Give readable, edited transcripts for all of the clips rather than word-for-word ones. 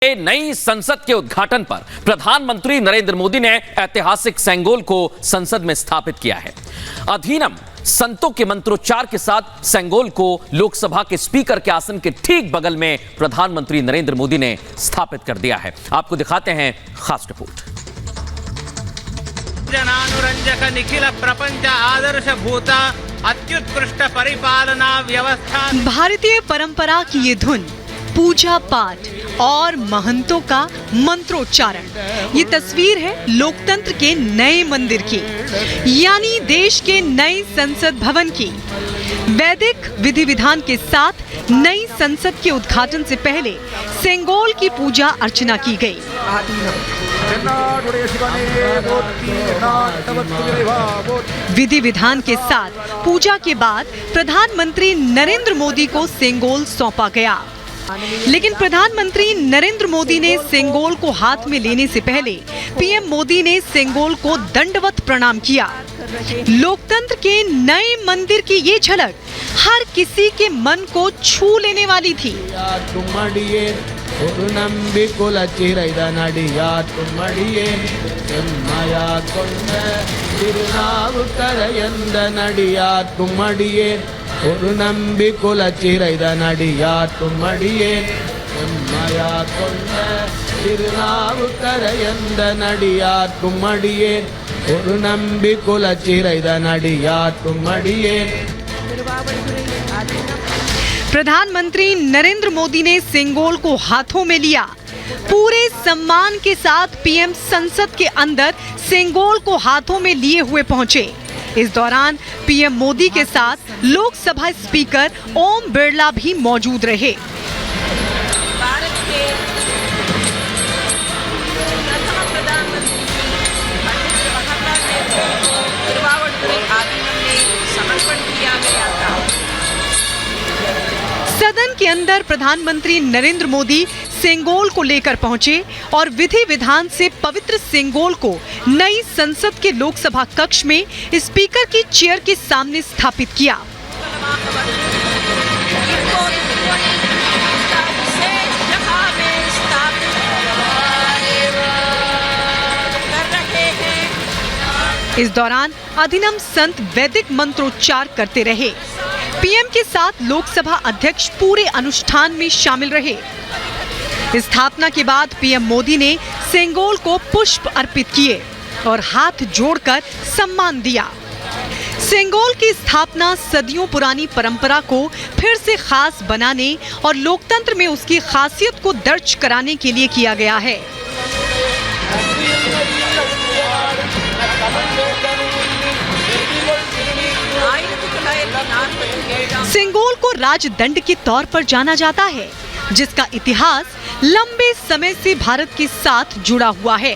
नई संसद के उद्घाटन पर प्रधानमंत्री नरेंद्र मोदी ने ऐतिहासिक सेंगोल को संसद में स्थापित किया है। अधीनम संतों के मंत्रोच्चार के साथ सेंगोल को लोकसभा के स्पीकर के आसन के ठीक बगल में प्रधानमंत्री नरेंद्र मोदी ने स्थापित कर दिया है। आपको दिखाते हैं खास रिपोर्ट। जनानुरंजक निखिल प्रपंच आदर्श भूता अत्युत्कृष्ट परिपालना व्यवस्था। भारतीय परंपरा की ये धुन, पूजा पाठ और महंतों का मंत्रोच्चारण, ये तस्वीर है लोकतंत्र के नए मंदिर की, यानी देश के नए संसद भवन की। वैदिक विधि विधान के साथ नई संसद के उद्घाटन से पहले सेंगोल की पूजा अर्चना की गई। विधि विधान के साथ पूजा के बाद प्रधानमंत्री नरेंद्र मोदी को सेंगोल सौंपा गया। लेकिन प्रधानमंत्री नरेंद्र मोदी ने सेंगोल को हाथ में लेने से पहले पीएम मोदी ने सेंगोल को दंडवत प्रणाम किया। लोकतंत्र के नए मंदिर की ये झलक हर किसी के मन को छू लेने वाली थी। प्रधानमंत्री नरेंद्र मोदी ने सेंगोल को हाथों में लिया। पूरे सम्मान के साथ पीएम संसद के अंदर सेंगोल को हाथों में लिए हुए पहुंचे। इस दौरान पीएम मोदी के साथ लोकसभा स्पीकर ओम बिरला भी मौजूद रहे। भारत के प्रथम प्रधानमंत्री पंडित जवाहरलाल नेहरू को तिरुवावड़ुरे आदीनम में समर्पण किया गया था। सदन के अंदर प्रधानमंत्री नरेंद्र मोदी सेंगोल को लेकर पहुंचे और विधि विधान से पवित्र सेंगोल को नई संसद के लोकसभा कक्ष में स्पीकर की चेयर के सामने स्थापित किया। इस दौरान अधिनम संत वैदिक मंत्रोच्चार करते रहे। पीएम के साथ लोकसभा अध्यक्ष पूरे अनुष्ठान में शामिल रहे। स्थापना के बाद पीएम मोदी ने सेंगोल को पुष्प अर्पित किए और हाथ जोड़कर सम्मान दिया। सेंगोल की स्थापना सदियों पुरानी परंपरा को फिर से खास बनाने और लोकतंत्र में उसकी खासियत को दर्ज कराने के लिए किया गया है। सेंगोल को राजदंड के तौर पर जाना जाता है, जिसका इतिहास लंबे समय से भारत के साथ जुड़ा हुआ है।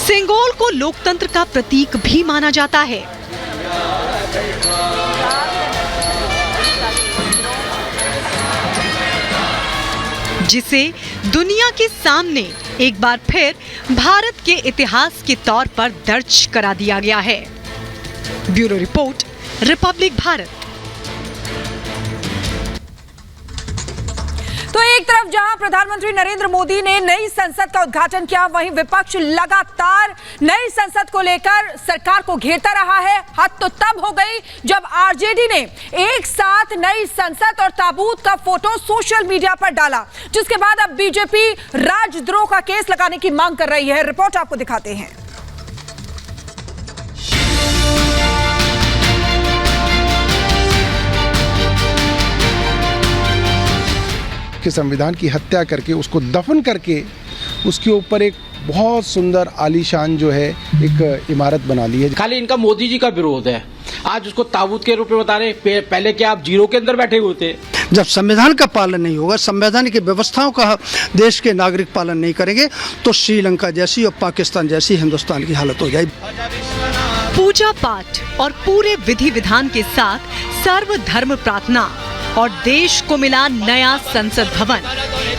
सेंगोल को लोकतंत्र का प्रतीक भी माना जाता है। जिसे दुनिया के सामने एक बार फिर भारत के इतिहास के तौर पर दर्ज करा दिया गया है। Bureau report, Republic Bharat. तो एक तरफ जहां प्रधानमंत्री नरेंद्र मोदी ने नई संसद का उद्घाटन किया, वहीं विपक्ष लगातार नई संसद को लेकर सरकार को घेरता रहा है। हद तो तब हो गई जब आरजेडी ने एक साथ नई संसद और ताबूत का फोटो सोशल मीडिया पर डाला, जिसके बाद अब बीजेपी राजद्रोह का केस लगाने की मांग कर रही है। रिपोर्ट आपको दिखाते हैं। के संविधान की हत्या करके उसको दफन करके उसके ऊपर एक बहुत सुंदर आलीशान जो है एक इमारत बना ली है। खाली इनका मोदी जी का विरोध है। आज उसको ताबूत के रूप में बता रहे, पहले क्या आप जीरो के अंदर बैठे हुए थे। जब संविधान का पालन नहीं होगा, संवैधानिक की व्यवस्थाओं का देश के नागरिक पालन नहीं करेंगे, तो श्रीलंका जैसी और पाकिस्तान जैसी हिंदुस्तान की हालत हो जाएगी। पूजा पाठ और पूरे विधि विधान के साथ सर्वधर्म प्रार्थना और देश को मिला नया संसद भवन,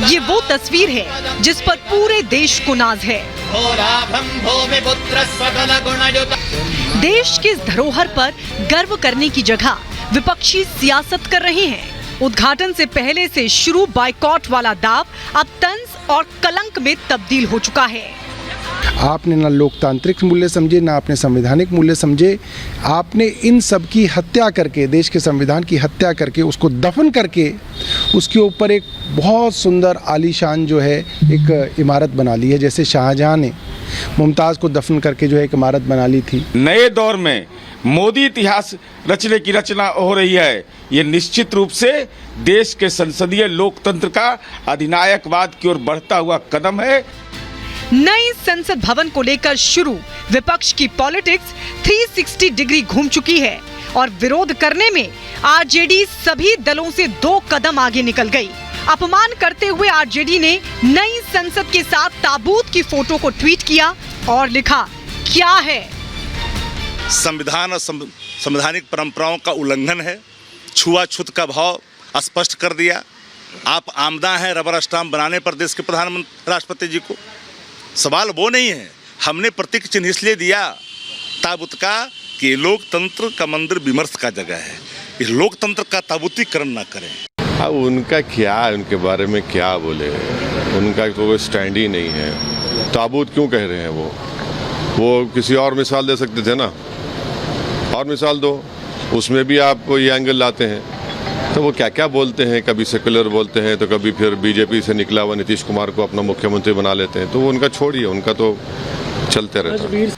ये वो तस्वीर है जिस पर पूरे देश को नाज है। देश की इस धरोहर पर गर्व करने की जगह विपक्षी सियासत कर रहे हैं। उद्घाटन से पहले से शुरू बायकॉट वाला दाव अब तंज और कलंक में तब्दील हो चुका है। आपने ना लोकतांत्रिक मूल्य समझे, ना आपने संवैधानिक मूल्य समझे। आपने इन सब की हत्या करके, देश के संविधान की हत्या करके, उसको दफन करके उसके ऊपर एक बहुत सुंदर आलीशान जो है एक इमारत बना ली है। जैसे शाहजहां ने मुमताज़ को दफन करके जो है एक इमारत बना ली थी। नए दौर में मोदी इतिहास रचने की रचना हो रही है। ये निश्चित रूप से देश के संसदीय लोकतंत्र का अधिनायकवाद की ओर बढ़ता हुआ कदम है। नई संसद भवन को लेकर शुरू विपक्ष की पॉलिटिक्स 360 डिग्री घूम चुकी है और विरोध करने में आरजेडी सभी दलों से 2 कदम आगे निकल गई। अपमान करते हुए आरजेडी ने नई संसद के साथ ताबूत की फोटो को ट्वीट किया और लिखा, क्या है? संविधान और संवैधानिक परंपराओं का उल्लंघन है। छुआछूत का भाव स्पष्ट कर दिया। आप आमदा हैं रबर स्टाम्प बनाने पर देश के प्रधानमंत्री राष्ट्रपति जी को। सवाल वो नहीं है, हमने प्रतीक चिन्ह इसलिए दिया ताबूत का कि लोकतंत्र का मंदिर विमर्श का जगह है। इस लोकतंत्र का ताबूतीकरण ना करें। अब उनका क्या है, उनके बारे में क्या बोले, उनका तो कोई स्टैंड ही नहीं है। ताबूत क्यों कह रहे हैं? वो किसी और मिसाल दे सकते थे ना, और मिसाल दो, उसमें भी आप ये एंगल लाते हैं। तो वो क्या क्या बोलते हैं, कभी सेकुलर बोलते हैं तो कभी फिर बीजेपी से निकला हुआ नीतीश कुमार को अपना मुख्यमंत्री बना लेते हैं। तो वो उनका छोड़िए, उनका तो चलते रहता है।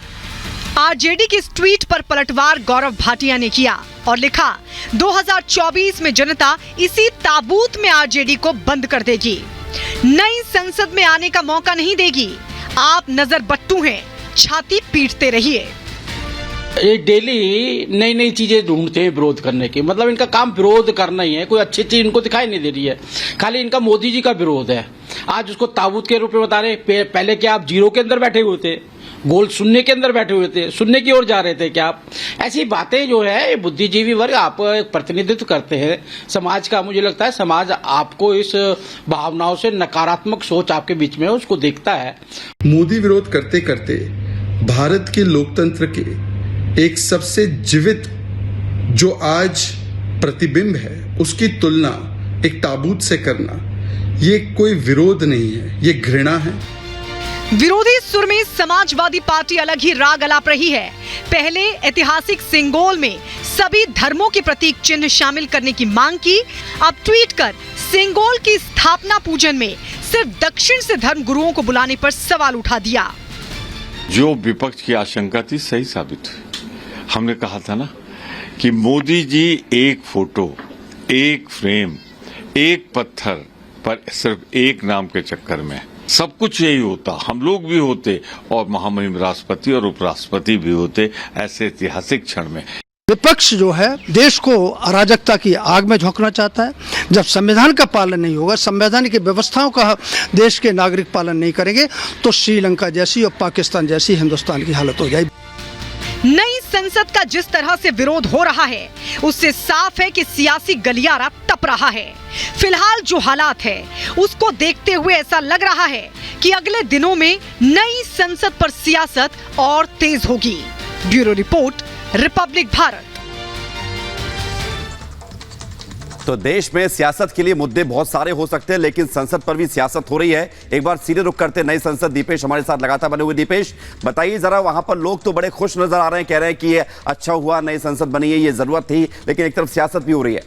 आरजेडी के इस ट्वीट पर पलटवार गौरव भाटिया ने किया और लिखा, 2024 में जनता इसी ताबूत में आरजेडी को बंद कर देगी, नई संसद में आने का मौका नहीं देगी। आप नजर बट्टू हैं, छाती पीटते रहिए। ये डेली नई नई चीजें ढूंढते हैं विरोध करने की। मतलब इनका काम विरोध करना ही है। कोई अच्छी चीज इनको दिखाई नहीं दे रही है। खाली इनका मोदी जी का विरोध है। आज उसको ताबूत के रूप में बता रहे। पहले क्या आप जीरो के अंदर बैठे हुए थे, गोल शून्य के अंदर बैठे हुए थे, शून्य की ओर जा रहे थे क्या आप? ऐसी बातें जो है ये बुद्धिजीवी वर्ग आप प्रतिनिधित्व करते हैं समाज का। मुझे लगता है समाज आपको इस भावनाओं से नकारात्मक सोच आपके बीच में उसको देखता है। मोदी विरोध करते करते भारत के लोकतंत्र के एक सबसे जीवित जो आज प्रतिबिंब है उसकी तुलना एक ताबूत से करना, ये कोई विरोध नहीं है, ये घृणा है। विरोधी सुर में समाजवादी पार्टी अलग ही राग अलाप रही है। पहले ऐतिहासिक सिंगोल में सभी धर्मों के प्रतीक चिन्ह शामिल करने की मांग की। अब ट्वीट कर सिंगोल की स्थापना पूजन में सिर्फ दक्षिण से धर्म गुरुओं को बुलाने पर सवाल उठा दिया। जो विपक्ष की आशंका थी सही साबित हुई। हमने कहा था ना कि मोदी जी एक फोटो, एक फ्रेम, एक पत्थर पर सिर्फ एक नाम के चक्कर में सब कुछ यही होता, हम लोग भी होते और महामहिम राष्ट्रपति और उपराष्ट्रपति भी होते ऐसे ऐतिहासिक क्षण में। विपक्ष जो है देश को अराजकता की आग में झोंकना चाहता है। जब संविधान का पालन नहीं होगा, संवैधानिक की व्यवस्थाओं का देश के नागरिक पालन नहीं करेंगे तो श्रीलंका जैसी और पाकिस्तान जैसी हिंदुस्तान की हालत हो जाएगी। नई संसद का जिस तरह से विरोध हो रहा है उससे साफ है कि सियासी गलियारा तप रहा है। फिलहाल जो हालात है उसको देखते हुए ऐसा लग रहा है कि अगले दिनों में नई संसद पर सियासत और तेज होगी। Bureau report, Republic Bharat. तो देश में सियासत के लिए मुद्दे बहुत सारे हो सकते हैं, लेकिन संसद पर भी सियासत हो रही है। एक बार सीधे रुख करते नई संसद। दीपेश हमारे साथ लगातार बने हुए। दीपेश, बताइए जरा, वहां पर लोग तो बड़े खुश नजर आ रहे हैं, कह रहे हैं कि ये अच्छा हुआ नई संसद बनी है, ये जरूरत थी, लेकिन एक तरफ सियासत भी हो रही है।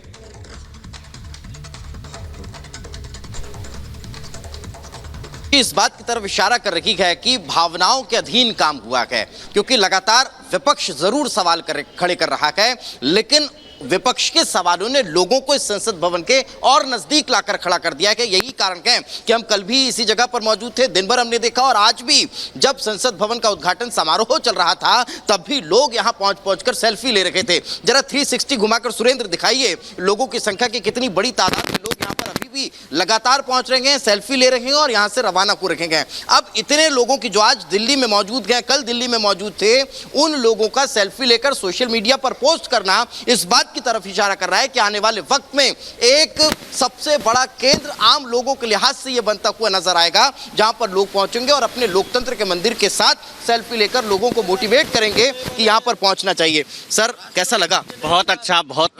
इस बात की तरफ इशारा कर रही है कि भावनाओं के अधीन काम हुआ है, क्योंकि लगातार विपक्ष जरूर सवाल खड़े कर रहा है, लेकिन विपक्ष के सवालों ने लोगों को इस संसद भवन के और नजदीक लाकर खड़ा कर दिया है। यही कारण है कि हम कल भी इसी जगह पर मौजूद थे, दिन भर हमने देखा, और आज भी जब संसद भवन का उद्घाटन समारोह चल रहा था तब भी लोग यहां पहुंचकर सेल्फी ले रहे थे। जरा 360 घुमाकर सुरेंद्र दिखाइए लोगों की संख्या की कितनी बड़ी तादाद में लोग यहां पर अभी भी लगातार पहुंच रहे हैं, सेल्फी ले रहे हैं और यहां से रवाना हो रहे हैं। अब इतने लोगों की जो आज दिल्ली में मौजूद हैं, कल दिल्ली में मौजूद थे, उन लोगों का सेल्फी लेकर सोशल मीडिया पर पोस्ट करना इस बात की तरफ इशारा कर रहा है कि आने वाले वक्त में एक सबसे बड़ा केंद्र आम लोगों के लिहाज से यह बनता हुआ नजर आएगा, जहां पर लोग पहुंचेंगे और अपने लोकतंत्र के मंदिर के साथ सेल्फी लेकर लोगों को मोटिवेट करेंगे कि यहां पर पहुंचना चाहिए। सर, कैसा लगा? बहुत अच्छा, बहुत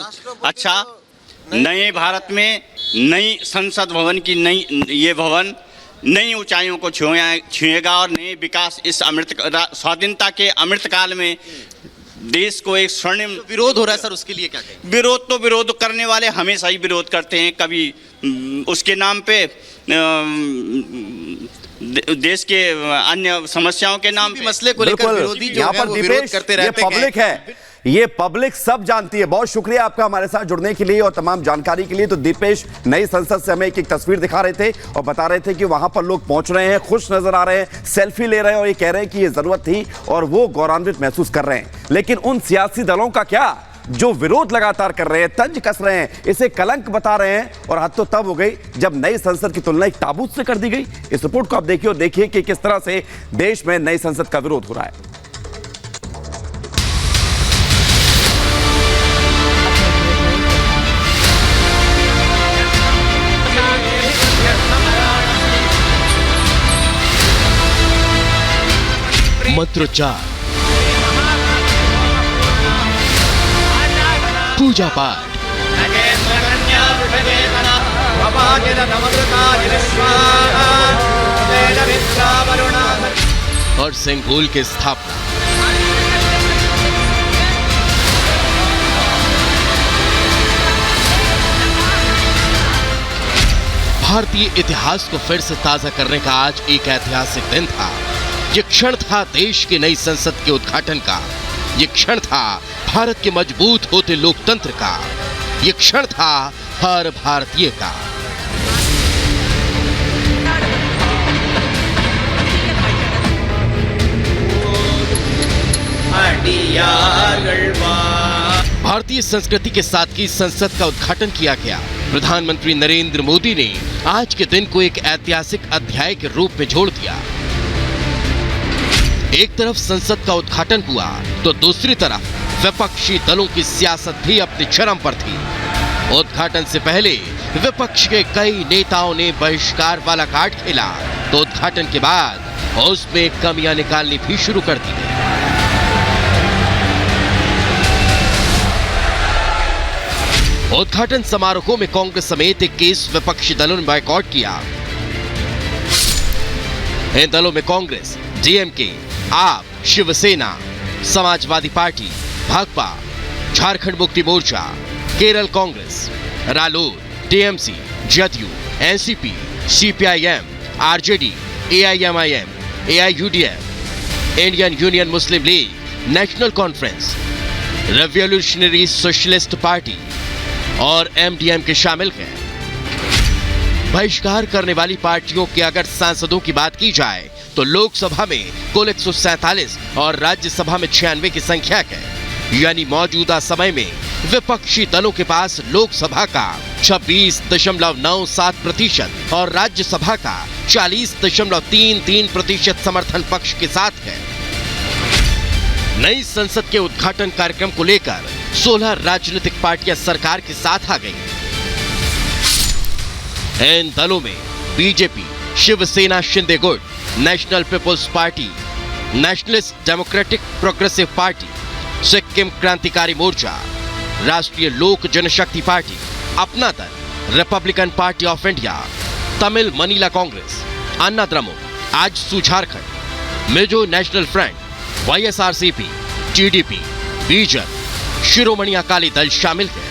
अच्छा। नए भारत में नई संसद भवन की ये भवन नई ऊंचाइयों को छुएगा और नए विकास इस स्वाधीनता के अमृत काल में देश को एक स्वर्णिम विरोध हो रहा है सर, उसके लिए क्या कहें? विरोध करने वाले हमेशा ही विरोध करते हैं, कभी उसके नाम पे देश के अन्य समस्याओं के नाम पे मसले को लेकर विरोधी जो है वो विरोध करते रहते हैं। पब्लिक है, ये पब्लिक सब जानती है। बहुत शुक्रिया आपका हमारे साथ जुड़ने के लिए और तमाम जानकारी के लिए। तो दीपेश नई संसद से हमें एक तस्वीर दिखा रहे थे और बता रहे थे कि वहां पर लोग पहुंच रहे हैं, खुश नजर आ रहे हैं, सेल्फी ले रहे हैं और ये कह रहे हैं कि ये जरूरत थी और वो गौरवान्वित महसूस कर रहे हैं। लेकिन उन सियासी दलों का क्या जो विरोध लगातार कर रहे हैं, तंज कस रहे हैं, इसे कलंक बता रहे हैं। और हद तो तब हो गई जब नई संसद की तुलना एक ताबूत से कर दी गई। इस रिपोर्ट को आप देखिए और देखिए कि किस तरह से देश में नई संसद का विरोध हो रहा है। मंत्रोच्चार, पूजा पाठ, और सेंगोल की स्थापना। भारतीय इतिहास को फिर से ताजा करने का आज एक ऐतिहासिक दिन था। ये क्षण था देश की नई संसद के उद्घाटन का। ये क्षण था भारत के मजबूत होते लोकतंत्र का। ये क्षण था हर भारतीय का। भारतीय संस्कृति के साथ की संसद का उद्घाटन किया गया। प्रधानमंत्री नरेंद्र मोदी ने आज के दिन को एक ऐतिहासिक अध्याय के रूप में जोड़ दिया। एक तरफ संसद का उद्घाटन हुआ तो दूसरी तरफ विपक्षी दलों की सियासत भी अपने चरम पर थी। उद्घाटन से पहले विपक्ष के कई नेताओं ने बहिष्कार वाला कार्ड खेला तो उद्घाटन के बाद उसमें कमियां निकालनी भी शुरू कर दी। उद्घाटन समारोह में कांग्रेस समेत 21 विपक्षी दलों ने बायकॉट किया। इन दलों में Congress, DMK, AAP, Shivsena, Samajwadi party, Bhakpa, Jharkhand Mukti Morcha, Kerala Congress, Ralod, TMC, Jadyu, NCP, CPIM, RJD, AIMIM, AIUDF, Indian Union Muslim League, National Conference, Revolutionary Socialist Party और एमडीएम के शामिल हैं। बहिष्कार करने वाली पार्टियों के अगर सांसदों की बात की जाए तो लोकसभा में कुल 147 और राज्यसभा में 96 की संख्या है। यानी मौजूदा समय में विपक्षी दलों के पास लोकसभा का 26.97% और राज्यसभा का 40.33% समर्थन पक्ष के साथ है। नई संसद के उद्घाटन कार्यक्रम को लेकर 16 राजनीतिक पार्टियां सरकार के साथ आ गईं। इन दलों में बीजेपी, शिवसेना शिंदे गुट, National People's Party, Nationalist Democratic Progressive Party, Sikkim Krantikari Morcha, Rashtriya Lok Janshakti party, Apna Dal, Republican Party of India, Tamil Maanila Congress, Anna Dramuk, AJSU Jharkhand, Mizo National Front, YSRCP, TDP, BJP, Shiromani Akali Dal शामिल है।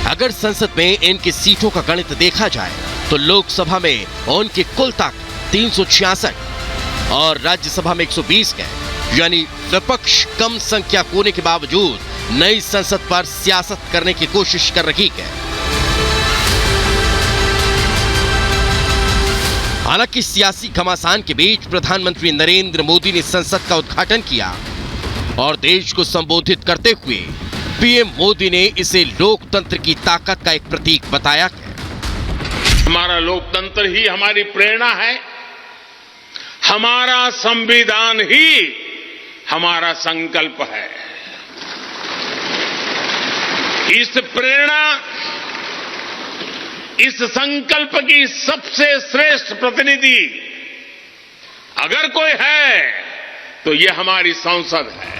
अगर संसद में इनकी सीटों का गणित देखा जाए तो लोकसभा में उनकी कुल ताकत 366 और राज्यसभा में 120 है। यानी विपक्ष कम संख्या होने के बावजूद नई संसद पर सियासत करने की कोशिश कर रही है। हालांकि सियासी घमासान के बीच प्रधानमंत्री नरेंद्र मोदी ने संसद का उद्घाटन किया और देश को संबोधित करते हुए पीएम मोदी ने इसे लोकतंत्र की ताकत का एक प्रतीक बताया है। हमारा लोकतंत्र ही हमारी प्रेरणा है, हमारा संविधान ही हमारा संकल्प है। इस प्रेरणा, इस संकल्प की सबसे श्रेष्ठ प्रतिनिधि अगर कोई है तो ये हमारी संसद है।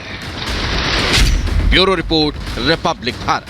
Bureau report, Republic Bharat.